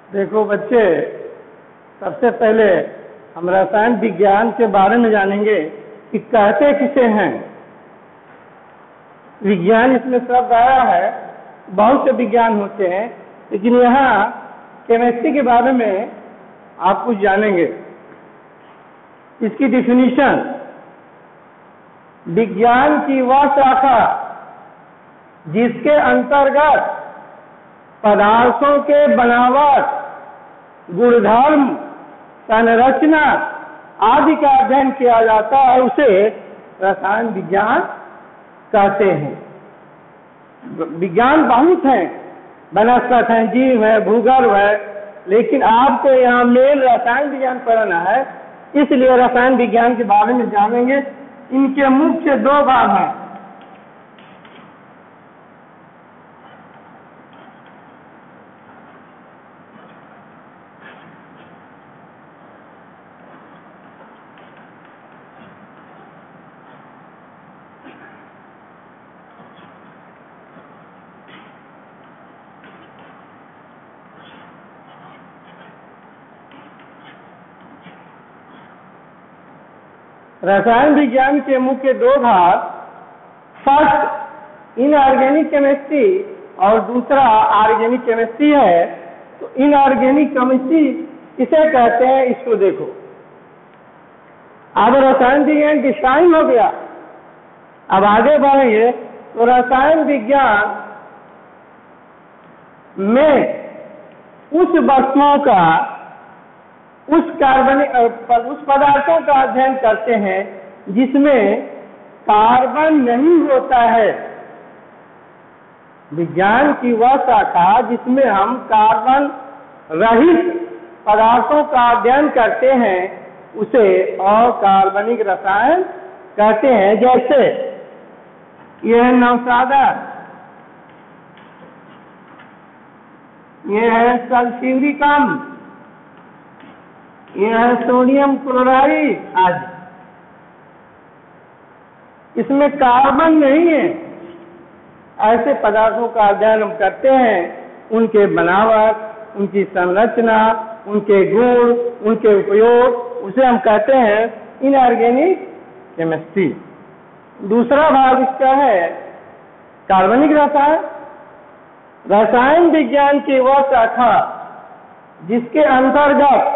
देखो बच्चे, सबसे पहले हम रसायन विज्ञान के बारे में जानेंगे कि कहते किसे हैं। विज्ञान इसमें शब्द आया है, बहुत से विज्ञान होते हैं, लेकिन यहाँ केमिस्ट्री के बारे में आप कुछ जानेंगे। इसकी डिफिनीशन, विज्ञान की वह शाखा जिसके अंतर्गत पदार्थों के बनावट, गुणधर्म, संरचना आदि का अध्ययन किया जाता है, उसे रसायन विज्ञान कहते हैं। विज्ञान बहुत हैं, वनस्पति हैं, जीव है, भूगर्भ है, लेकिन आपको यहाँ मेन रसायन विज्ञान पढ़ना है, इसलिए रसायन विज्ञान के बारे में जानेंगे। इनके मुख्य दो भाग हैं। रसायन विज्ञान के मुख्य दो भाग, फर्स्ट इनऑर्गेनिक केमिस्ट्री और दूसरा ऑर्गेनिक केमिस्ट्री है। तो इनऑर्गेनिक केमिस्ट्री किसे कहते हैं, इसको देखो। अब रसायन विज्ञान डिफाइन हो गया, अब आगे बढ़ेंगे। तो रसायन विज्ञान में उस वस्तुओं का, उस पदार्थों का अध्ययन करते हैं जिसमें कार्बन नहीं होता है। विज्ञान की वह शाखा जिसमें हम कार्बन रहित पदार्थों का अध्ययन करते हैं, उसे अकार्बनिक रसायन कहते हैं। जैसे यह है नौसादा, यह है सल्फ्यूरिक अम्ल, यह है सोडियम क्लोराइड आदि। इसमें कार्बन नहीं है। ऐसे पदार्थों का अध्ययन हम करते हैं, उनके बनावट, उनकी संरचना, उनके गुण, उनके उपयोग, उसे हम कहते हैं इनऑर्गेनिक केमिस्ट्री। दूसरा भाग इसका है कार्बनिक रसायन। रसायन विज्ञान की वह शाखा जिसके अंतर्गत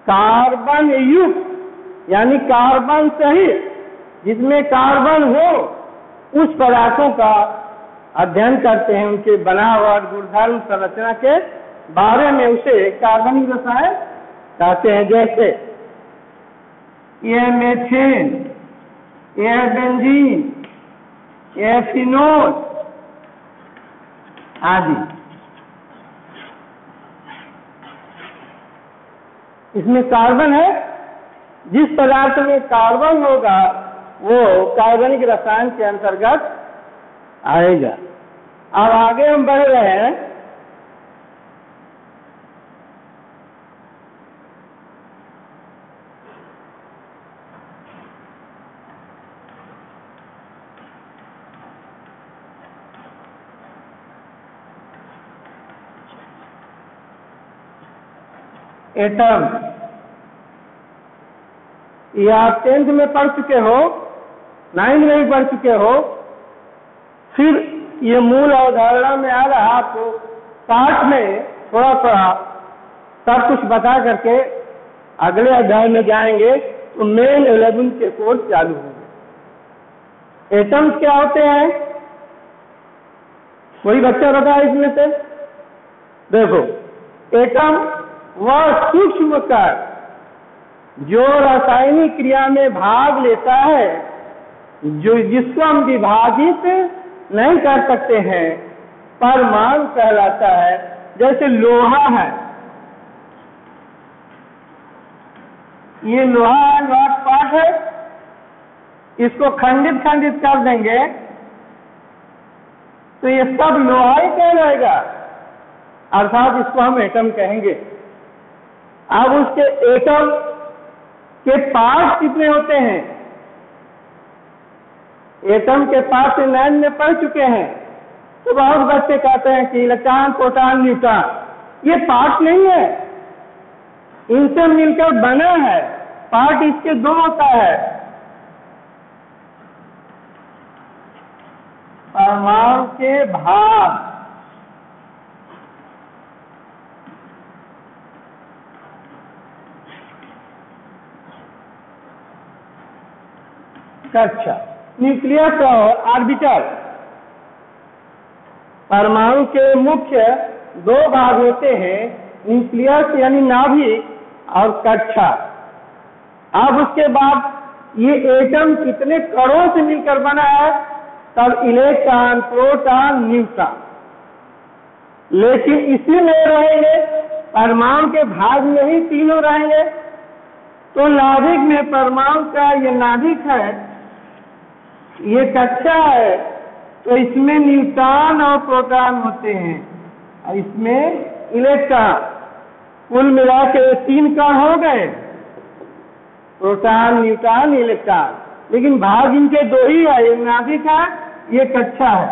कार्बन युक्त यानी कार्बन सहित, जिसमें कार्बन हो, उस पदार्थों का अध्ययन करते हैं, उनके बनावट, गुणधर्म, संरचना के बारे में, उसे कार्बनिक रसायन कहते हैं। जैसे यह मेथेन, यह बेंजीन, यह फिनोल आदि। इसमें कार्बन है। जिस पदार्थ में कार्बन होगा वो कार्बनिक रसायन के अंतर्गत आएगा। अब आगे हम बढ़ रहे हैं। एटम, ये आप 10th में पढ़ चुके हो, 9th में भी पढ़ चुके हो। फिर ये मूल अवधारणा में आ रहा, आपको पाठ में थोड़ा थोड़ा सब कुछ बता करके अगले अध्याय में जाएंगे तो मेन 11 के कोर्स चालू होंगे। एटम्स क्या होते हैं, कोई बच्चा बताए इसमें से? देखो, एटम वह सूक्ष्म कण जो रासायनिक क्रिया में भाग लेता है, जिसको हम विभाजित नहीं कर सकते हैं, परमाणु कहलाता है। जैसे लोहा है, ये लोहा पार्ट है, इसको खंडित खंडित कर देंगे तो ये सब लोहा ही कहलाएगा, अर्थात इसको हम एटम कहेंगे। अब उसके एटम के पार्ट कितने होते हैं? एटम के पार्ट 9 में पढ़ चुके हैं। तो बहुत बच्चे कहते हैं कि इलेक्ट्रॉन, प्रोटॉन, न्यूट्रॉन। ये पार्ट नहीं है, इनसे मिलकर बना है। पार्ट इसके दो होता है, परमाणु के भाग, कक्षा, न्यूक्लियस और ऑर्बिटल। परमाणु के मुख्य दो भाग होते हैं, न्यूक्लियस यानी नाभिक और कक्षा। अब उसके बाद ये एटम कितने कणों से मिलकर बना है, तब इलेक्ट्रॉन, प्रोटॉन, न्यूट्रॉन। लेकिन इसी में रहेंगे, परमाणु के भाग में ही तीनों रहेंगे। तो नाभिक में परमाणु का ये नाभिक है, ये कक्षा है, तो इसमें न्यूट्रॉन और प्रोटॉन होते हैं और इसमें इलेक्ट्रॉन। कुल मिला के 3 कण हो गए, प्रोटॉन, न्यूट्रॉन, इलेक्ट्रॉन। लेकिन भाग इनके 2 ही है, ये नाभिक है, ये कक्षा है।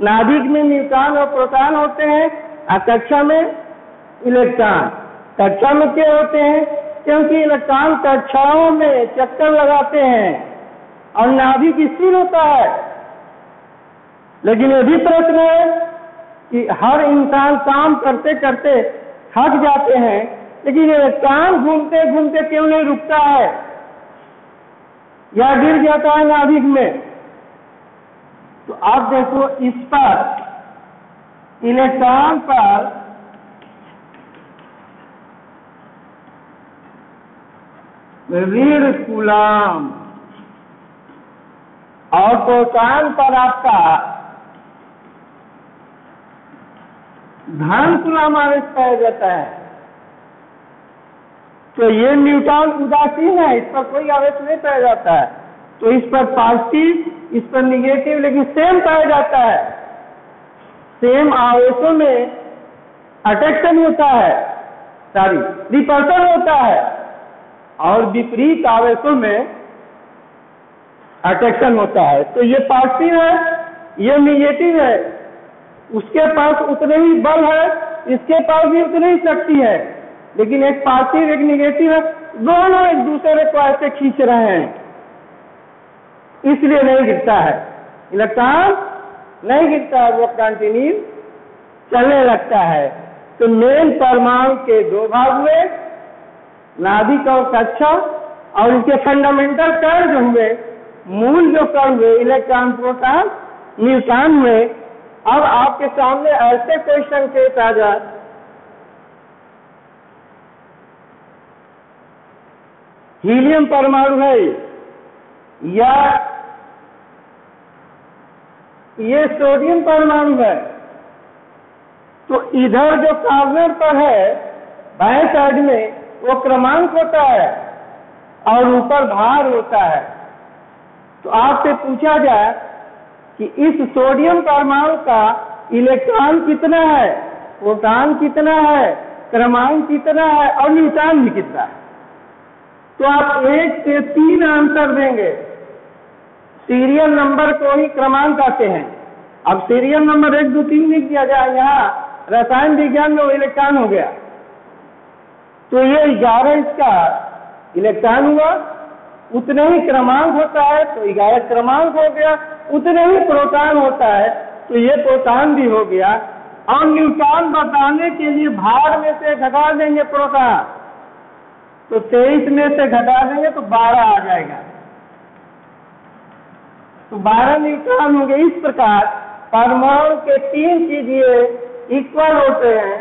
नाभिक में न्यूट्रॉन और प्रोटॉन होते हैं और कक्षा में इलेक्ट्रॉन। कक्षा में क्या होते हैं, क्योंकि इलेक्ट्रॉन कक्षाओं में चक्कर लगाते हैं और नाभिक स्थिर होता है। लेकिन ये भी प्रश्न है कि हर इंसान काम करते करते थक जाते हैं, लेकिन इलेक्ट्रॉन घूमते घूमते क्यों नहीं रुकता है या गिर जाता है नाभिक में? तो आप देखो, इस पर इलेक्ट्रॉन पर ऋण कूलम और प्रोटॉन पर आपका धन कूलम आवेश पाया जाता है। तो ये न्यूट्रॉन उदासीन है, इस पर कोई आवेश नहीं पाया जाता है। तो इस पर पॉजिटिव, इस पर निगेटिव, लेकिन सेम पाया जाता है। सेम आवेशों में अट्रैक्शन होता है, रिपल्शन होता है, और विपरीत आवेशों में अट्रैक्शन होता है। तो ये पॉजिटिव है, ये निगेटिव है। उसके पास उतने ही बल है, इसके पास भी उतनी ही शक्ति है, लेकिन एक पॉजिटिव एक निगेटिव है, दोनों एक दूसरे को ऐसे खींच रहे हैं, इसलिए नहीं गिरता है। इलेक्ट्रॉन नहीं गिरता है, वो कंटिन्यू चलने लगता है। तो मेन परमाणु के 2 भाग हुए, नाभिक और कक्षा, और इनके फंडामेंटल कण जो हुए, मूल जो कण हुए, इलेक्ट्रॉन, प्रोटॉन, न्यूट्रॉन हुए। अब आपके सामने ऐसे कोई संकेत आ जाए, हीलियम परमाणु है या ये सोडियम परमाणु है, तो इधर जो कॉर्नर पर है बाएं साइड में वो क्रमांक होता है और ऊपर भार होता है। तो आपसे पूछा जाए कि इस सोडियम परमाणु का इलेक्ट्रॉन कितना है, प्रोटॉन कितना है, क्रमांक कितना है और न्यूट्रॉन भी कितना है, तो आप 1 से 3 आंसर देंगे। सीरियल नंबर को ही क्रमांक कहते हैं। अब सीरियल नंबर 1, 2, 3 लिख दिया जाए, यहाँ रसायन विज्ञान में वो इलेक्ट्रॉन हो गया, तो ये 11 इसका इलेक्ट्रॉन हुआ। उतने ही क्रमांक होता है तो 11 क्रमांक हो गया, उतने ही प्रोटॉन होता है तो ये प्रोटॉन भी हो गया। और न्यूट्रॉन बताने के लिए भार में से घटा देंगे प्रोटॉन, तो 23 में से घटा देंगे तो 12 आ जाएगा, तो 12 न्यूट्रॉन होंगे। इस प्रकार परमाणु के 3 चीजें इक्वल होते हैं,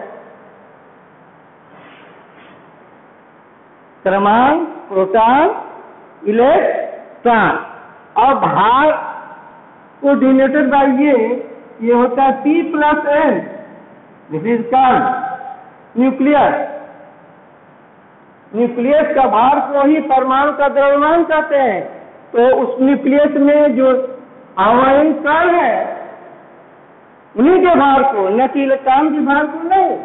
क्रमांक, प्रोटॉन, इलेक्ट्रॉन। और भार को डिनोटेड बाय ये होता है P+N, this is called nucleus. Nucleus का भार को ही परमाणु का द्रव्यमान कहते हैं। तो उस न्यूक्लियस में जो आयन कण है उन्हीं के भार को, न कि इलेक्ट्रॉन के भार को नहीं।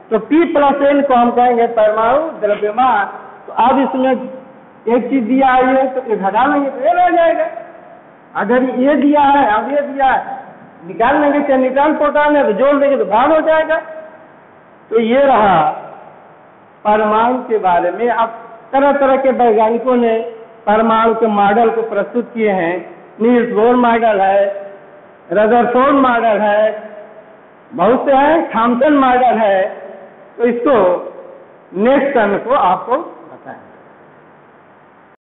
तो P+N को हम कहेंगे परमाणु द्रव्यमान। तो अब इसमें एक चीज दिया है तो ये घटा लेंगे तो ये रह जाएगा। अगर ये दिया है, अब ये दिया है, निकाल लेंगे, चाहे न्यूट्रॉन प्रोटॉन है तो जोड़ देंगे तो भार हो जाएगा। तो ये रहा परमाणु के बारे में। अब तरह तरह के वैज्ञानिकों ने परमाणु के मॉडल को प्रस्तुत किए हैं। नील्स बोर मॉडल है, रदरफोर्ड मॉडल है, बहुत से हैं, थॉमसन मॉडल है। तो इसको नेक्स्ट टर्म को आपको